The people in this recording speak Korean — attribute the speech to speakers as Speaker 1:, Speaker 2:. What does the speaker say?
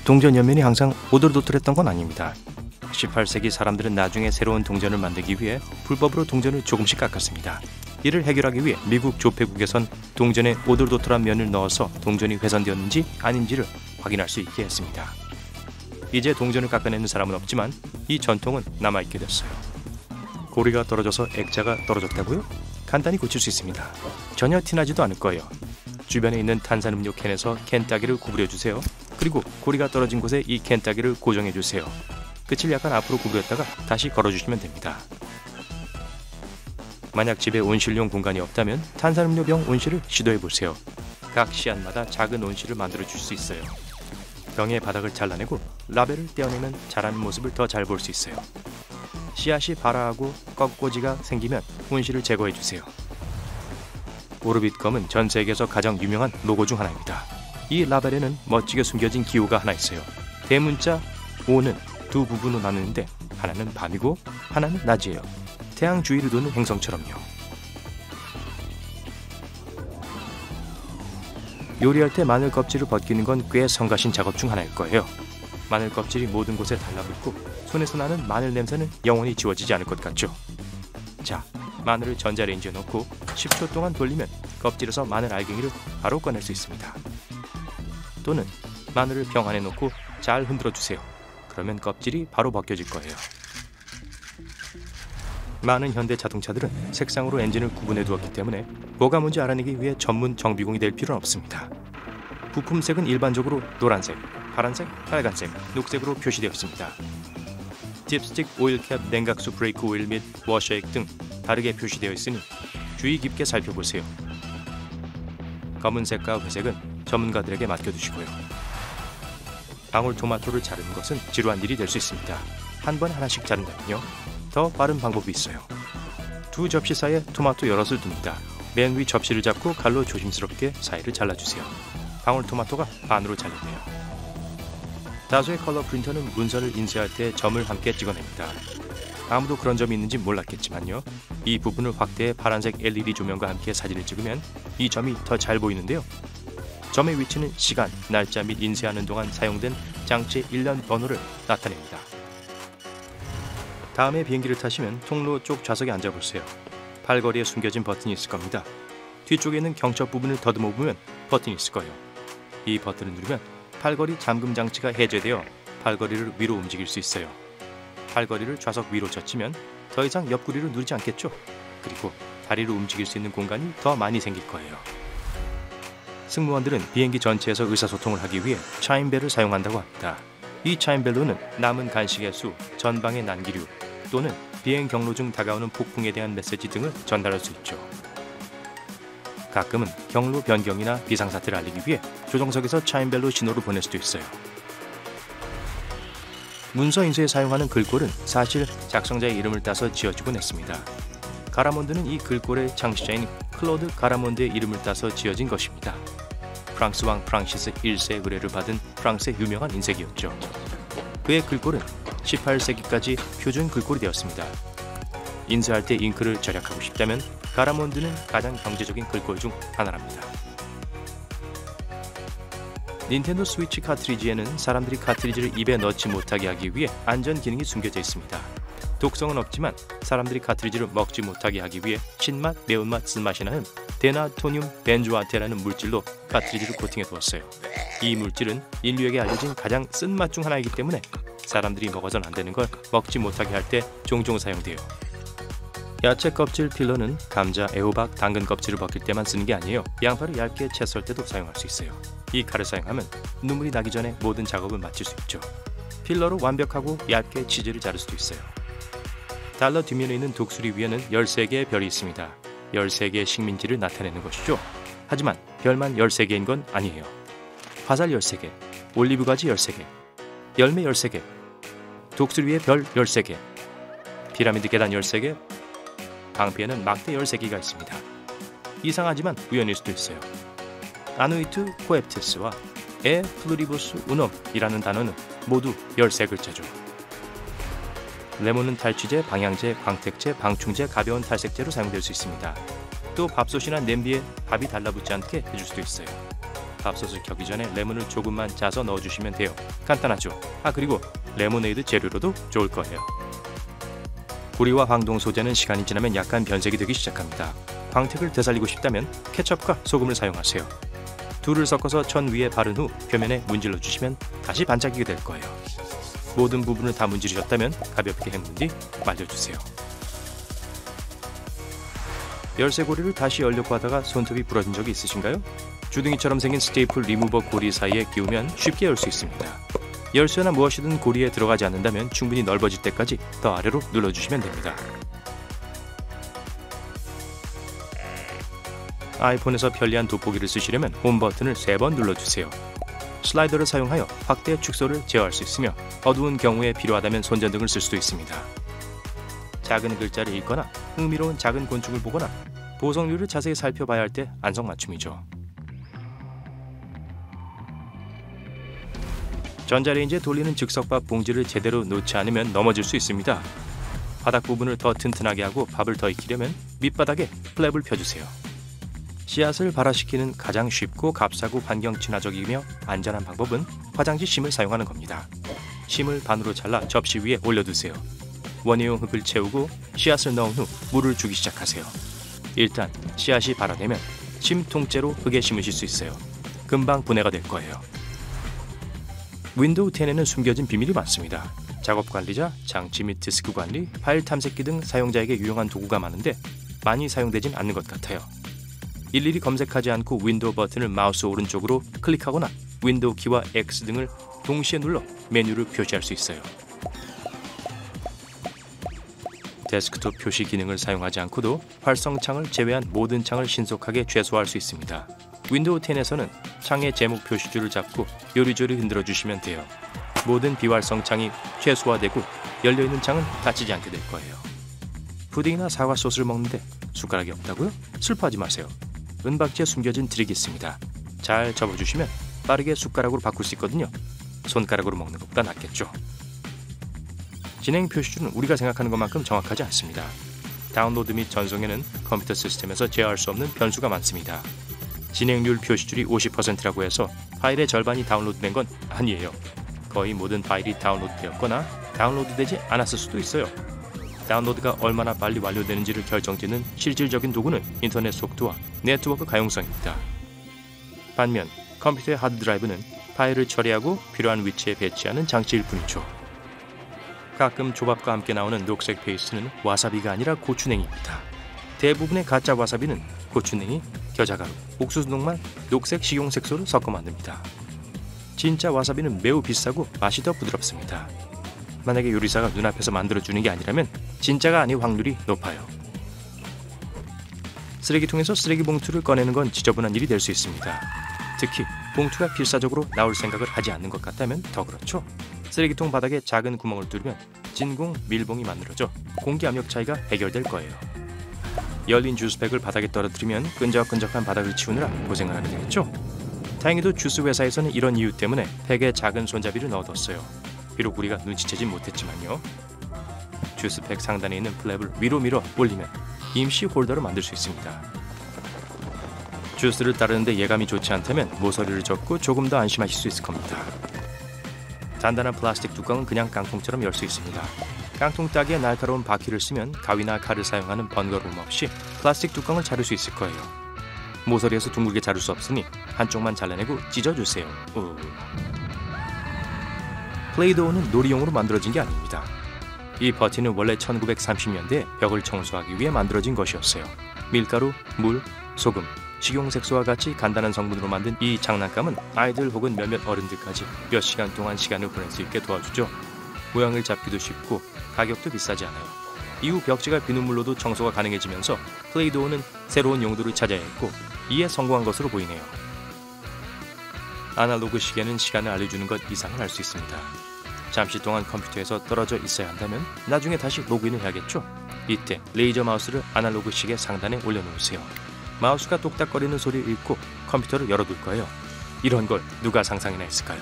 Speaker 1: 동전 옆면이 항상 오돌도돌했던 건 아닙니다. 18세기 사람들은 나중에 새로운 동전을 만들기 위해 불법으로 동전을 조금씩 깎았습니다. 이를 해결하기 위해 미국 조폐국에선 동전에 오돌도돌한 면을 넣어서 동전이 훼손되었는지 아닌지를 확인할 수 있게 했습니다. 이제 동전을 깎아내는 사람은 없지만 이 전통은 남아있게 됐어요. 고리가 떨어져서 액자가 떨어졌다고요? 간단히 고칠 수 있습니다. 전혀 티나지도 않을 거예요. 주변에 있는 탄산음료 캔에서 캔 따기를 구부려주세요. 그리고 고리가 떨어진 곳에 이 캔 따기를 고정해주세요. 끝을 약간 앞으로 구부렸다가 다시 걸어주시면 됩니다. 만약 집에 온실용 공간이 없다면 탄산음료 병 온실을 시도해보세요. 각 씨앗마다 작은 온실을 만들어 줄 수 있어요. 병의 바닥을 잘라내고 라벨을 떼어내면 자라는 모습을 더 잘 볼 수 있어요. 씨앗이 발아하고 꺾꽂이가 생기면 온실을 제거해주세요. 오르빗 검은 전 세계에서 가장 유명한 로고 중 하나입니다. 이 라벨에는 멋지게 숨겨진 기호가 하나 있어요. 대문자 O는 두 부분으로 나누는데 하나는 밤이고 하나는 낮이에요. 태양 주위를 도는 행성처럼요. 요리할 때 마늘 껍질을 벗기는 건 꽤 성가신 작업 중 하나일 거예요. 마늘 껍질이 모든 곳에 달라붙고 손에서 나는 마늘 냄새는 영원히 지워지지 않을 것 같죠. 자, 마늘을 전자레인지에 넣고 10초 동안 돌리면 껍질에서 마늘 알갱이를 바로 꺼낼 수 있습니다. 또는 마늘을 병 안에 넣고 잘 흔들어 주세요. 그러면 껍질이 바로 벗겨질 거예요. 많은 현대 자동차들은 색상으로 엔진을 구분해 두었기 때문에 뭐가 뭔지 알아내기 위해 전문 정비공이 될 필요는 없습니다. 부품색은 일반적으로 노란색, 파란색, 빨간색, 녹색으로 표시되어 있습니다. 딥스틱, 오일캡, 냉각수 브레이크 오일 및 워셔액 등 다르게 표시되어 있으니 주의 깊게 살펴보세요. 검은색과 회색은 전문가들에게 맡겨두시고요. 방울토마토를 자르는 것은 지루한 일이 될 수 있습니다. 한 번에 하나씩 자른다면요. 더 빠른 방법이 있어요. 두 접시 사이에 토마토 여럿을 둡니다. 맨 위 접시를 잡고 칼로 조심스럽게 사이를 잘라주세요. 방울토마토가 반으로 잘리네요. 다수의 컬러 프린터는 문서를 인쇄할 때 점을 함께 찍어냅니다. 아무도 그런 점이 있는지 몰랐겠지만요. 이 부분을 확대해 파란색 LED 조명과 함께 사진을 찍으면 이 점이 더 잘 보이는데요. 점의 위치는 시간, 날짜 및 인쇄하는 동안 사용된 장치의 일련 번호를 나타냅니다. 다음에 비행기를 타시면 통로 쪽 좌석에 앉아보세요. 팔걸이에 숨겨진 버튼이 있을 겁니다. 뒤쪽에 있는 경첩 부분을 더듬어 보면 버튼이 있을 거예요. 이 버튼을 누르면 팔걸이 잠금 장치가 해제되어 팔걸이를 위로 움직일 수 있어요. 팔걸이를 좌석 위로 젖히면 더 이상 옆구리를 누르지 않겠죠? 그리고 다리를 움직일 수 있는 공간이 더 많이 생길 거예요. 승무원들은 비행기 전체에서 의사소통을 하기 위해 차임벨을 사용한다고 합니다. 이 차임벨로는 남은 간식의 수, 전방의 난기류 또는 비행 경로 중 다가오는 폭풍에 대한 메시지 등을 전달할 수 있죠. 가끔은 경로 변경이나 비상사태를 알리기 위해 조종석에서 차임벨로 신호를 보낼 수도 있어요. 문서 인쇄에 사용하는 글꼴은 사실 작성자의 이름을 따서 지어지곤 했습니다. 가라몬드는 이 글꼴의 창시자인 클로드 가라몬드의 이름을 따서 지어진 것입니다. 프랑스 왕 프랑시스 1세의 의뢰를 받은 프랑스의 유명한 인쇄기였죠. 그의 글꼴은 18세기까지 표준 글꼴이 되었습니다. 인쇄할 때 잉크를 절약하고 싶다면 가라몬드는 가장 경제적인 글꼴 중 하나랍니다. 닌텐도 스위치 카트리지에는 사람들이 카트리지를 입에 넣지 못하게 하기 위해 안전 기능이 숨겨져 있습니다. 독성은 없지만 사람들이 카트리지를 먹지 못하게 하기 위해 신맛, 매운맛, 쓴맛이 나는 데나토늄 벤조아테라는 물질로 카트리지를 코팅해 두었어요. 이 물질은 인류에게 알려진 가장 쓴맛 중 하나이기 때문에 사람들이 먹어서는 안 되는 걸 먹지 못하게 할 때 종종 사용돼요. 야채 껍질 필러는 감자, 애호박, 당근 껍질을 벗길 때만 쓰는 게 아니에요. 양파를 얇게 채 썰 때도 사용할 수 있어요. 이 칼을 사용하면 눈물이 나기 전에 모든 작업을 마칠 수 있죠. 필러로 완벽하고 얇게 치즈를 자를 수도 있어요. 달러 뒷면에 있는 독수리 위에는 13개의 별이 있습니다. 13개의 식민지를 나타내는 것이죠. 하지만 별만 13개인 건 아니에요. 화살 13개, 올리브가지 13개, 열매 13개, 독수리 위에 별 13개, 피라미드 계단 13개, 방패에는 막대 13개가 있습니다. 이상하지만 우연일 수도 있어요. 아누이투 코에프테스와 에 플루리보스 우넘이라는 단어는 모두 13글자죠. 레몬은 탈취제, 방향제, 광택제, 방충제, 가벼운 탈색제로 사용될 수 있습니다. 또 밥솥이나 냄비에 밥이 달라붙지 않게 해줄 수도 있어요. 밥솥을 켜기 전에 레몬을 조금만 짜서 넣어주시면 돼요. 간단하죠? 그리고 레모네이드 재료로도 좋을 거예요. 구리와 황동 소재는 시간이 지나면 약간 변색이 되기 시작합니다. 광택을 되살리고 싶다면 케첩과 소금을 사용하세요. 둘을 섞어서 천 위에 바른 후 표면에 문질러 주시면 다시 반짝이게 될 거예요. 모든 부분을 다 문지르셨다면 가볍게 헹군 뒤 말려주세요. 열쇠고리를 다시 열려고 하다가 손톱이 부러진 적이 있으신가요? 주둥이처럼 생긴 스테이플 리무버 고리 사이에 끼우면 쉽게 열 수 있습니다. 열쇠나 무엇이든 고리에 들어가지 않는다면 충분히 넓어질 때까지 더 아래로 눌러주시면 됩니다. 아이폰에서 편리한 돋보기를 쓰시려면 홈 버튼을 3번 눌러주세요. 슬라이더를 사용하여 확대 축소를 제어할 수 있으며 어두운 경우에 필요하다면 손전등을 쓸 수도 있습니다. 작은 글자를 읽거나 흥미로운 작은 곤충을 보거나 보석류를 자세히 살펴봐야 할 때 안성맞춤이죠. 전자레인지에 돌리는 즉석밥 봉지를 제대로 놓지 않으면 넘어질 수 있습니다. 바닥 부분을 더 튼튼하게 하고 밥을 더 익히려면 밑바닥에 플랩을 펴주세요. 씨앗을 발화시키는 가장 쉽고 값싸고 환경 친화적이며 안전한 방법은 화장지 심을 사용하는 겁니다. 심을 반으로 잘라 접시 위에 올려두세요. 원예용 흙을 채우고 씨앗을 넣은 후 물을 주기 시작하세요. 일단 씨앗이 발화되면 심 통째로 흙에 심으실 수 있어요. 금방 분해가 될 거예요. 윈도우 10에는 숨겨진 비밀이 많습니다. 작업 관리자, 장치 및 디스크 관리, 파일 탐색기 등 사용자에게 유용한 도구가 많은데 많이 사용되진 않는 것 같아요. 일일이 검색하지 않고 윈도우 버튼을 마우스 오른쪽으로 클릭하거나 윈도우 키와 X 등을 동시에 눌러 메뉴를 표시할 수 있어요. 데스크톱 표시 기능을 사용하지 않고도 활성창을 제외한 모든 창을 신속하게 최소화할 수 있습니다. 윈도우 10에서는 창의 제목 표시줄을 잡고 요리조리 흔들어 주시면 돼요. 모든 비활성 창이 최소화되고 열려있는 창은 닫히지 않게 될 거예요. 푸딩이나 사과 소스를 먹는데 숟가락이 없다고요? 슬퍼하지 마세요. 은박지에 숨겨진 트릭이 있습니다. 잘 접어주시면 빠르게 숟가락으로 바꿀 수 있거든요. 손가락으로 먹는 것보다 낫겠죠. 진행 표시줄은 우리가 생각하는 것만큼 정확하지 않습니다. 다운로드 및 전송에는 컴퓨터 시스템에서 제어할 수 없는 변수가 많습니다. 진행률 표시줄이 50%라고 해서 파일의 절반이 다운로드된 건 아니에요. 거의 모든 파일이 다운로드되었거나 다운로드되지 않았을 수도 있어요. 다운로드가 얼마나 빨리 완료되는지를 결정짓는 실질적인 도구는 인터넷 속도와 네트워크 가용성입니다. 반면 컴퓨터의 하드드라이브는 파일을 처리하고 필요한 위치에 배치하는 장치일 뿐이죠. 가끔 조밥과 함께 나오는 녹색 페이스트는 와사비가 아니라 고추냉이입니다. 대부분의 가짜 와사비는 고추냉이, 겨자가루, 옥수수 녹말, 녹색 식용색소를 섞어 만듭니다. 진짜 와사비는 매우 비싸고 맛이 더 부드럽습니다. 만약에 요리사가 눈앞에서 만들어주는 게 아니라면 진짜가 아닐 확률이 높아요. 쓰레기통에서 쓰레기 봉투를 꺼내는 건 지저분한 일이 될 수 있습니다. 특히 봉투가 필사적으로 나올 생각을 하지 않는 것 같다면 더 그렇죠. 쓰레기통 바닥에 작은 구멍을 뚫으면 진공 밀봉이 만들어져 공기 압력 차이가 해결될 거예요. 열린 주스팩을 바닥에 떨어뜨리면 끈적끈적한 바닥을 치우느라 고생을 하게 되겠죠. 다행히도 주스 회사에서는 이런 이유 때문에 팩에 작은 손잡이를 넣어뒀어요. 비록 우리가 눈치채진 못했지만요. 주스팩 상단에 있는 플랩을 위로 밀어 올리면 임시 홀더를 만들 수 있습니다. 주스를 따르는데 예감이 좋지 않다면 모서리를 접고 조금 더 안심하실 수 있을 겁니다. 단단한 플라스틱 뚜껑은 그냥 깡통처럼 열 수 있습니다. 깡통 따기에 날카로운 바퀴를 쓰면 가위나 칼을 사용하는 번거로움 없이 플라스틱 뚜껑을 자를 수 있을 거예요. 모서리에서 둥글게 자를 수 없으니 한쪽만 잘라내고 찢어주세요. 플레이도우는 놀이용으로 만들어진 게 아닙니다. 이 버티는 원래 1930년대에 벽을 청소하기 위해 만들어진 것이었어요. 밀가루, 물, 소금, 식용색소와 같이 간단한 성분으로 만든 이 장난감은 아이들 혹은 몇몇 어른들까지 몇 시간 동안 시간을 보낼 수 있게 도와주죠. 모양을 잡기도 쉽고 가격도 비싸지 않아요. 이후 벽지가 비눗물로도 청소가 가능해지면서 플레이도우는 새로운 용도를 찾아야 했고 이에 성공한 것으로 보이네요. 아날로그 시계는 시간을 알려주는 것 이상은 알 수 있습니다. 잠시 동안 컴퓨터에서 떨어져 있어야 한다면 나중에 다시 로그인을 해야겠죠. 이때 레이저 마우스를 아날로그 시계 상단에 올려놓으세요. 마우스가 똑딱거리는 소리를 읽고 컴퓨터를 열어둘 거예요. 이런 걸 누가 상상이나 했을까요?